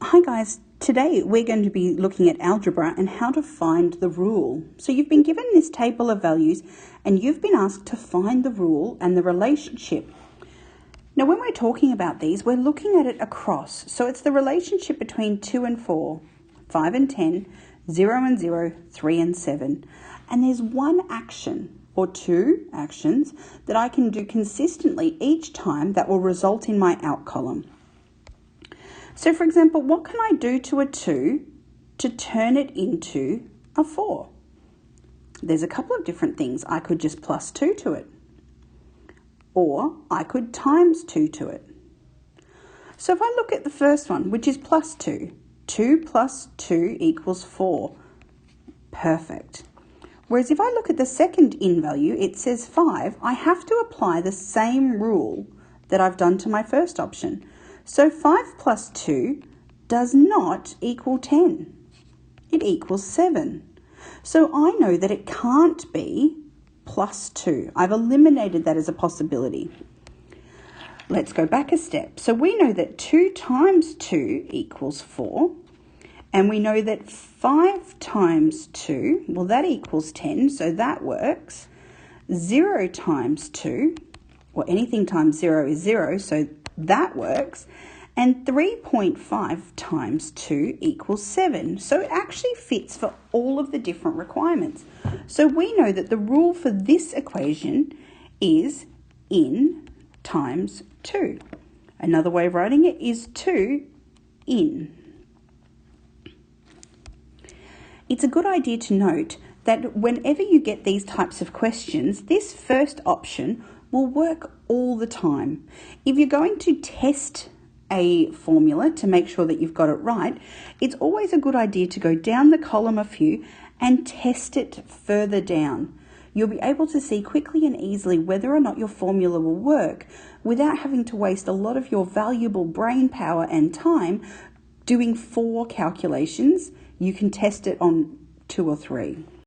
Hi guys, today we're going to be looking at algebra and how to find the rule. So you've been given this table of values and you've been asked to find the rule and the relationship. Now when we're talking about these, we're looking at it across. So it's the relationship between 2 and 4, 5 and 10, 0 and 0, 3 and 7. And there's one action or two actions that I can do consistently each time that will result in my out column. So for example, what can I do to a 2 to turn it into a 4? There's a couple of different things. I could just plus 2 to it, or I could times 2 to it. So if I look at the first one, which is plus 2, 2 plus 2 equals 4. Perfect. Whereas if I look at the second in value, it says 5, I have to apply the same rule that I've done to my first option. So 5 plus 2 does not equal 10. It equals 7. So I know that it can't be plus 2. I've eliminated that as a possibility. Let's go back a step. So we know that 2 times 2 equals 4. And we know that 5 times 2, well, that equals 10, so that works. 0 times 2, or anything times 0 is 0, so that works. And 3.5 times 2 equals 7. So it actually fits for all of the different requirements. So we know that the rule for this equation is in times 2. Another way of writing it is 2 in. It's a good idea to note that whenever you get these types of questions, this first option will work all the time. If you're going to test a formula to make sure that you've got it right, it's always a good idea to go down the column a few and test it further down. You'll be able to see quickly and easily whether or not your formula will work without having to waste a lot of your valuable brain power and time doing 4 calculations. You can test it on 2 or 3.